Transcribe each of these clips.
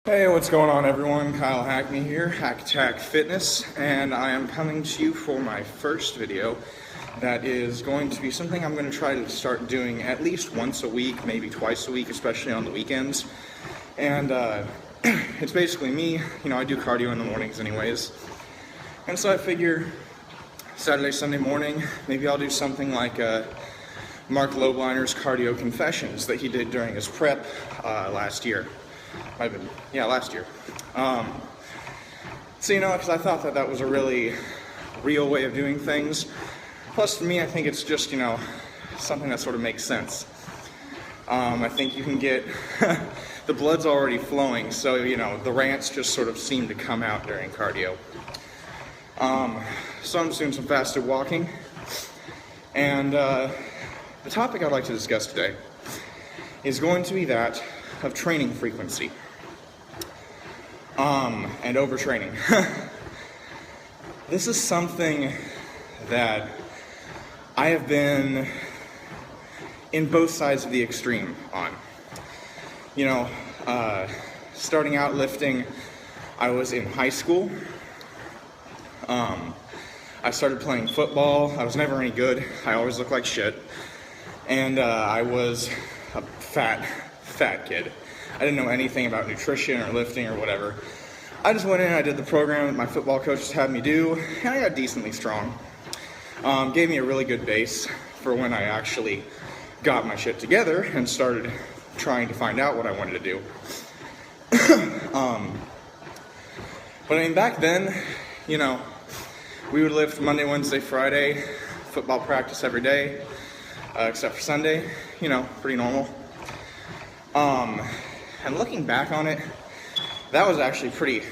Hey, what's going on everyone? Kyle Hackney here, Hack Attack Fitness, and I am coming to you for my first video that is going to be something I'm going to try to start doing at least once a week, maybe twice a week, especially on the weekends. And it's basically me, I do cardio in the mornings anyways. And so I figure Saturday, Sunday morning, maybe I'll do something like Mark Lobliner's Cardio Confessions that he did during his prep last year. Last year. Because I thought that was a really real way of doing things. Plus, to me, I think it's just, something that sort of makes sense. I think you can get, the blood's already flowing, so, the rants just sort of seem to come out during cardio. So I'm just doing some fasted walking. And the topic I'd like to discuss today is going to be that of training frequency. And overtraining. This is something that I have been in both sides of the extreme on. Starting out lifting, I was in high school. I started playing football. I was never any good. I always looked like shit. And I was a fat kid. I didn't know anything about nutrition or lifting or whatever. I just went in, I did the program that my football coach had me do, and I got decently strong. Gave me a really good base for when I actually got my shit together and started trying to find out what I wanted to do. But back then, we would lift Monday, Wednesday, Friday, football practice every day, except for Sunday, pretty normal. And looking back on it, that was actually pretty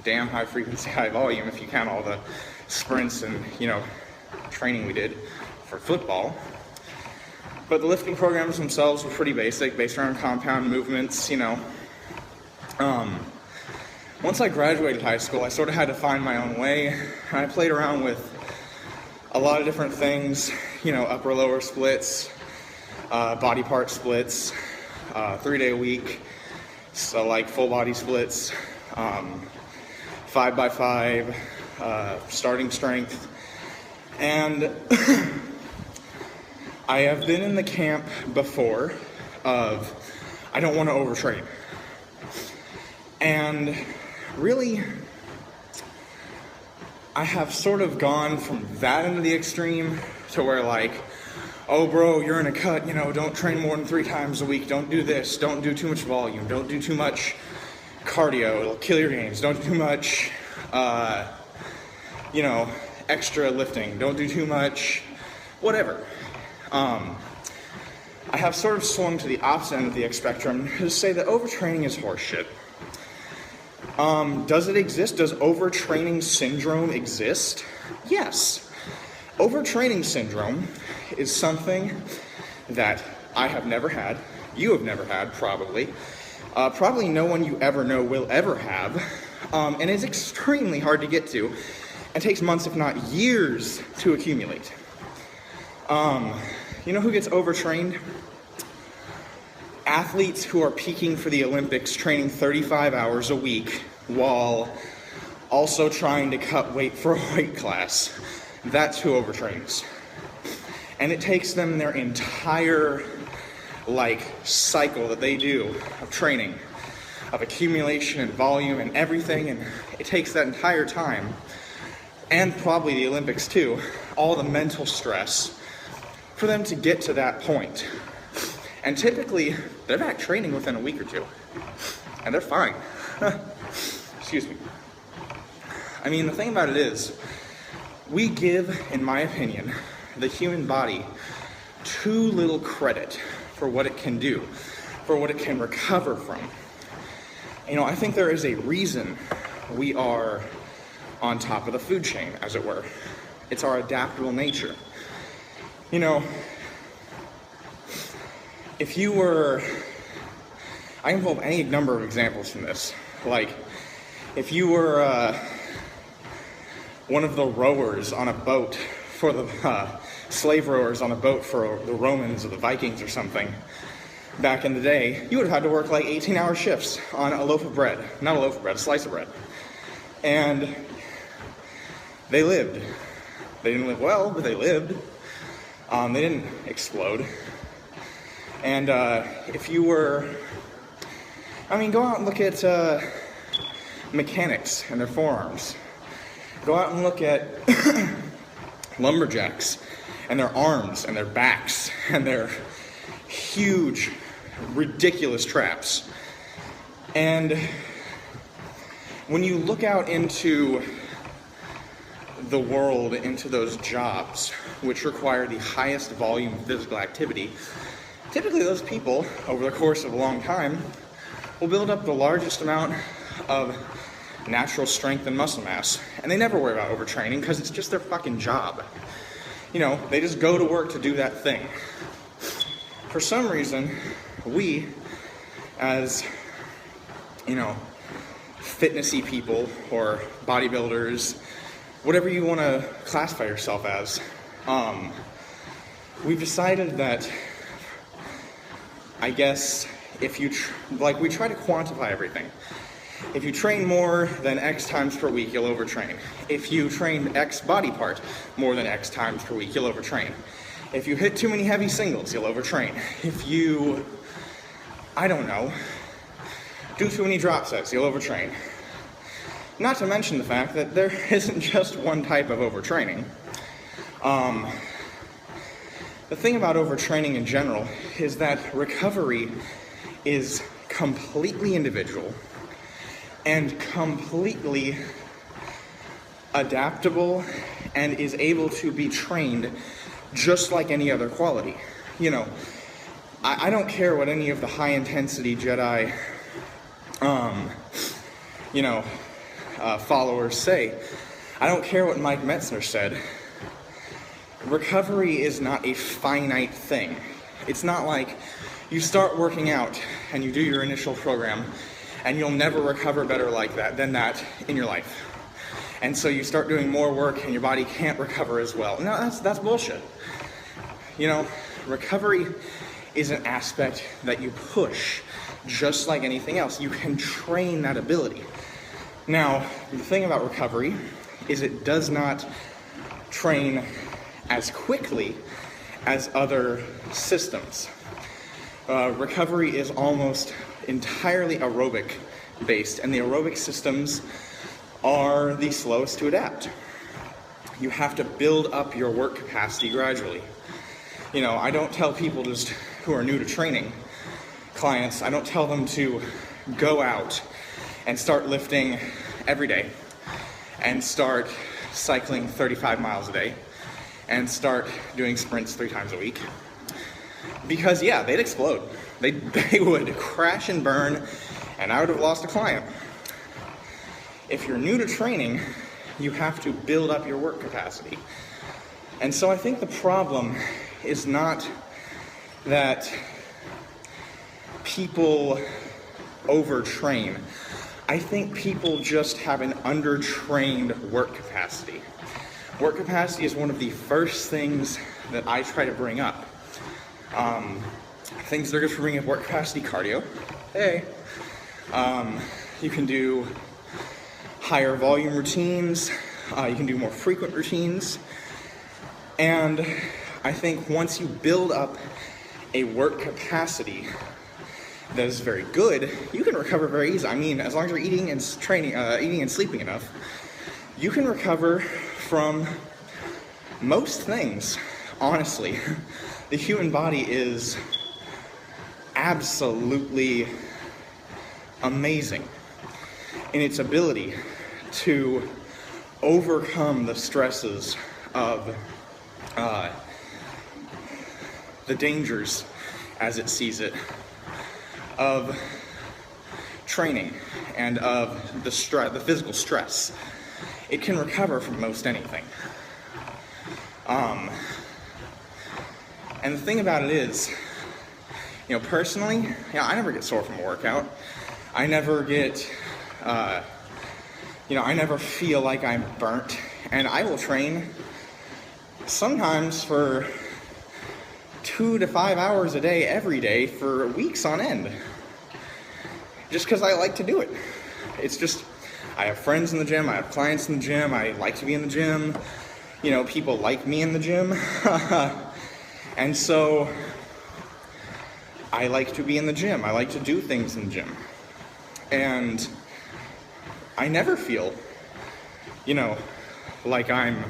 damn high frequency, high volume if you count all the sprints and, training we did for football. But the lifting programs themselves were pretty basic, based around compound movements, Once I graduated high school, I sort of had to find my own way, and I played around with a lot of different things, upper-lower splits, body part splits, 3-day a week, so like full body splits, 5x5, starting strength, and I have been in the camp before of I don't want to overtrain, and really I have sort of gone from that into the extreme to where oh bro, you're in a cut, don't train more than 3 times a week, don't do this, don't do too much volume, don't do too much cardio, it'll kill your gains, don't do too much, extra lifting, don't do too much, whatever. I have sort of swung to the opposite end of the spectrum to say that overtraining is horseshit. Does it exist? Does overtraining syndrome exist? Yes. Overtraining syndrome is something that I have never had, you have never had, probably no one you ever know will ever have, and it's extremely hard to get to, and takes months, if not years, to accumulate. Who gets overtrained? Athletes who are peaking for the Olympics, training 35 hours a week, while also trying to cut weight for a weight class. That's who overtrains. And it takes them their entire, cycle that they do of training, of accumulation and volume and everything, and it takes that entire time, and probably the Olympics too, all the mental stress, for them to get to that point. And typically, they're back training within a week or two, and they're fine. Excuse me. The thing about it is, we give, in my opinion, the human body too little credit for what it can do, for what it can recover from. I think there is a reason we are on top of the food chain, as it were. It's our adaptable nature. If you were, I can pull up any number of examples from this. If you were one of the rowers on a boat for the slave rowers on a boat for the Romans or the Vikings or something, back in the day, you would have had to work like 18-hour shifts on a loaf of bread. Not a loaf of bread, a slice of bread. And they lived. They didn't live well, but they lived. They didn't explode. And if you were, go out and look at mechanics and their forearms. Go out and look at lumberjacks and their arms and their backs and their huge, ridiculous traps. And when you look out into the world, into those jobs which require the highest volume of physical activity, typically those people, over the course of a long time, will build up the largest amount of natural strength and muscle mass. And they never worry about overtraining because it's just their fucking job. They just go to work to do that thing. For some reason, we, as, fitnessy people or bodybuilders, whatever you want to classify yourself as, we've decided that, I guess, if you, we try to quantify everything. If you train more than X times per week, you'll overtrain. If you train X body part more than X times per week, you'll overtrain. If you hit too many heavy singles, you'll overtrain. If you, do too many drop sets, you'll overtrain. Not to mention the fact that there isn't just one type of overtraining. The thing about overtraining in general is that recovery is completely individual and completely adaptable and is able to be trained just like any other quality. I don't care what any of the high-intensity Jedi, followers say. I don't care what Mike Metzner said. Recovery is not a finite thing. It's not like you start working out and you do your initial program and you'll never recover better than that in your life. And so you start doing more work and your body can't recover as well. No, that's bullshit. Recovery is an aspect that you push just like anything else. You can train that ability. Now, the thing about recovery is it does not train as quickly as other systems. Recovery is almost entirely aerobic based, and the aerobic systems are the slowest to adapt. You have to build up your work capacity gradually. I don't tell people just who are new to training, clients, I don't tell them to go out and start lifting every day and start cycling 35 miles a day and start doing sprints 3 times a week. Because they'd explode. They would crash and burn, and I would have lost a client. If you're new to training, you have to build up your work capacity. And so I think the problem is not that people overtrain. I think people just have an undertrained work capacity. Work capacity is one of the first things that I try to bring up. Things that are good for bringing up work capacity: cardio. You can do higher volume routines. You can do more frequent routines. And I think once you build up a work capacity that is very good, you can recover very easily. As long as you're eating and sleeping enough, you can recover from most things. Honestly, the human body is absolutely amazing in its ability to overcome the stresses of the dangers, as it sees it, of training and of the physical stress. It can recover from most anything. And the thing about it is, personally, I never get sore from a workout. I never get, I never feel like I'm burnt. And I will train sometimes for 2 to 5 hours a day, every day, for weeks on end. Just because I like to do it. It's just, I have friends in the gym, I have clients in the gym, I like to be in the gym. You know, people like me in the gym. And so, I like to be in the gym. I like to do things in the gym. And I never feel, like I'm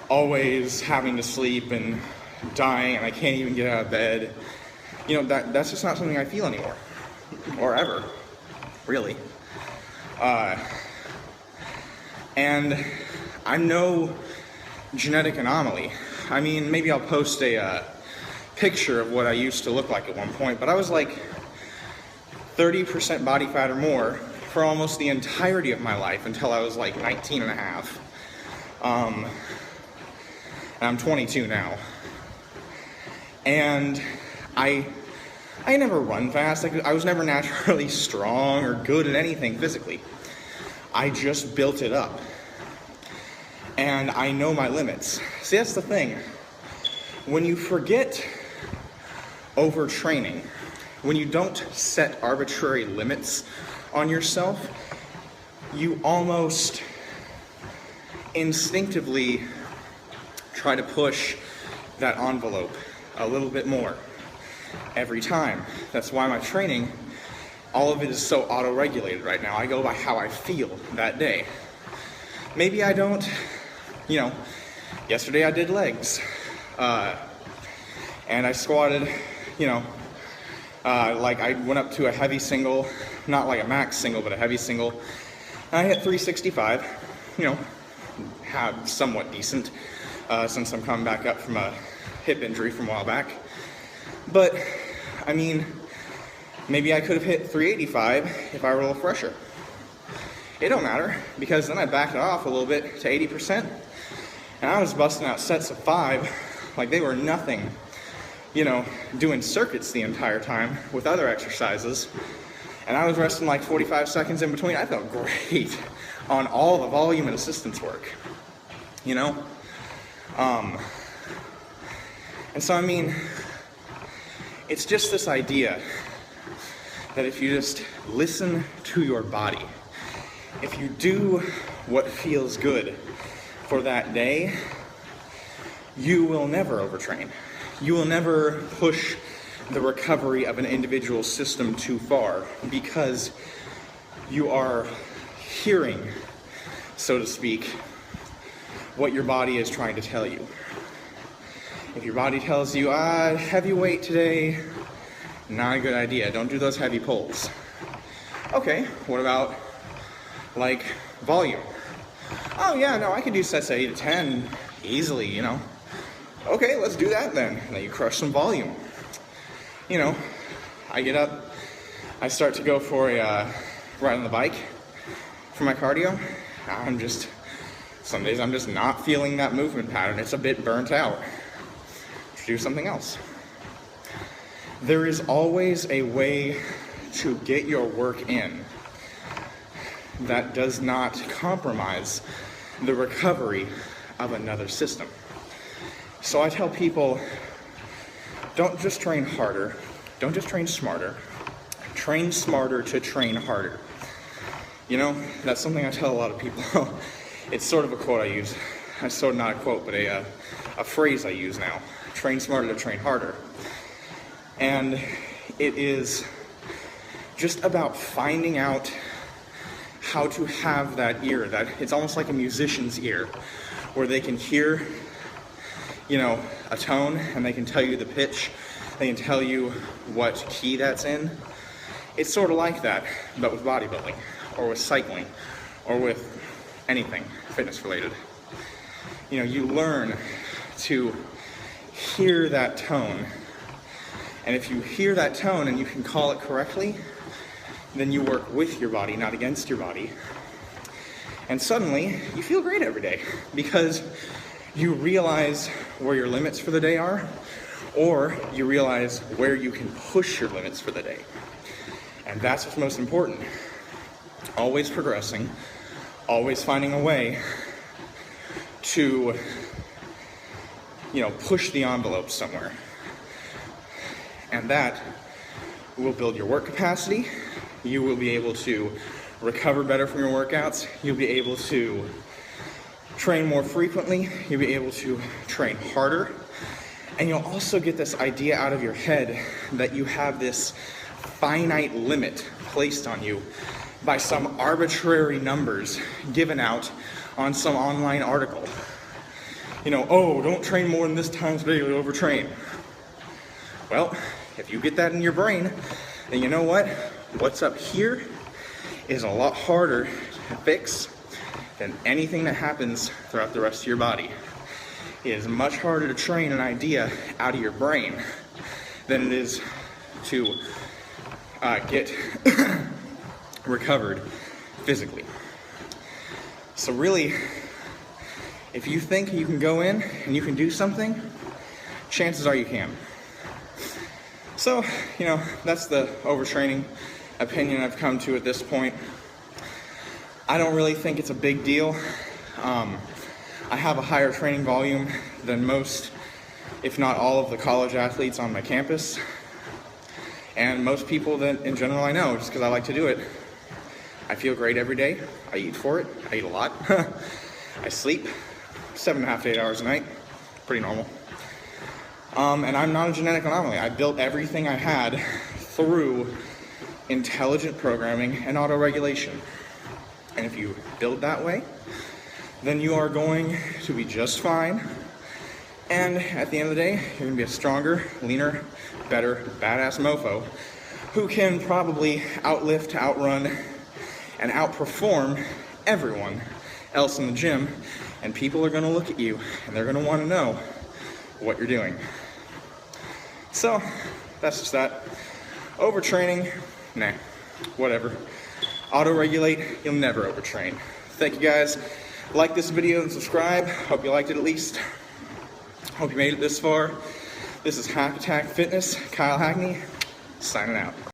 always having to sleep and dying and I can't even get out of bed. That's just not something I feel anymore. Or ever. Really. And I'm no genetic anomaly. I mean, maybe I'll post a picture of what I used to look like at one point, but I was like 30% body fat or more for almost the entirety of my life until I was like 19 and a half. And I'm 22 now. And I never run fast. I was never naturally strong or good at anything physically. I just built it up. And I know my limits. See, that's the thing. When you forget overtraining, when you don't set arbitrary limits on yourself, you almost instinctively try to push that envelope a little bit more every time. That's why my training, all of it is so auto-regulated right now. I go by how I feel that day. Maybe I don't, yesterday I did legs, and I squatted, like I went up to a heavy single, not like a max single, but a heavy single, and I hit 365, had somewhat decent, since I'm coming back up from a hip injury from a while back. But, I mean, maybe I could have hit 385 if I were a little fresher. It don't matter, because then I backed it off a little bit to 80%, and I was busting out sets of 5 like they were nothing, doing circuits the entire time with other exercises, and I was resting like 45 seconds in between. I felt great on all the volume and assistance work, and so, I mean, it's just this idea that if you just listen to your body, if you do what feels good for that day, you will never overtrain. You will never push the recovery of an individual system too far, because you are hearing, so to speak, what your body is trying to tell you. If your body tells you, heavy weight today, not a good idea, don't do those heavy pulls. Okay, what about, like, volume? Oh yeah, no, I could do sets 8 to 10 easily, Okay, let's do that then. And then you crush some volume. I get up, I start to go for a ride on the bike for my cardio. Some days I'm just not feeling that movement pattern. It's a bit burnt out. Do something else. There is always a way to get your work in that does not compromise the recovery of another system. So I tell people, don't just train harder, don't just train smarter, train smarter to train harder. That's something I tell a lot of people. It's sort of a quote I use. It's sort of not a quote, but a phrase I use now. Train smarter to train harder. And it is just about finding out how to have that ear, that it's almost like a musician's ear, where they can hear, a tone, and they can tell you the pitch, they can tell you what key that's in. It's sort of like that, but with bodybuilding, or with cycling, or with anything fitness related. You learn to hear that tone, and if you hear that tone and you can call it correctly, then you work with your body, not against your body. And suddenly, you feel great every day, because you realize where your limits for the day are, or you realize where you can push your limits for the day. And that's what's most important. Always progressing, always finding a way to, push the envelope somewhere. And that will build your work capacity. You will be able to recover better from your workouts. You'll be able to train more frequently. You'll be able to train harder. And you'll also get this idea out of your head that you have this finite limit placed on you by some arbitrary numbers given out on some online article. You know, oh, don't train more than this times a day, you'll overtrain. Well, if you get that in your brain, then you know what? What's up here is a lot harder to fix than anything that happens throughout the rest of your body. It is much harder to train an idea out of your brain than it is to get recovered physically. So really, if you think you can go in and you can do something, chances are you can. So, you know, that's the overtraining opinion I've come to at this point. I don't really think it's a big deal. I have a higher training volume than most, if not all, of the college athletes on my campus. And most people that in general I know, just because I like to do it. I feel great every day. I eat for it. I eat a lot. I sleep 7.5 to 8 hours a night. Pretty normal. And I'm not a genetic anomaly. I built everything I had through intelligent programming and auto-regulation. And if you build that way, then you are going to be just fine. And at the end of the day, you're going to be a stronger, leaner, better, badass mofo who can probably outlift, outrun, and outperform everyone else in the gym. And people are going to look at you and they're going to want to know what you're doing. So, that's just that. Overtraining, nah, whatever. Auto-regulate, you'll never overtrain. Thank you guys. Like this video and subscribe. Hope you liked it at least. Hope you made it this far. This is Hack Attack Fitness. Kyle Hackney, signing out.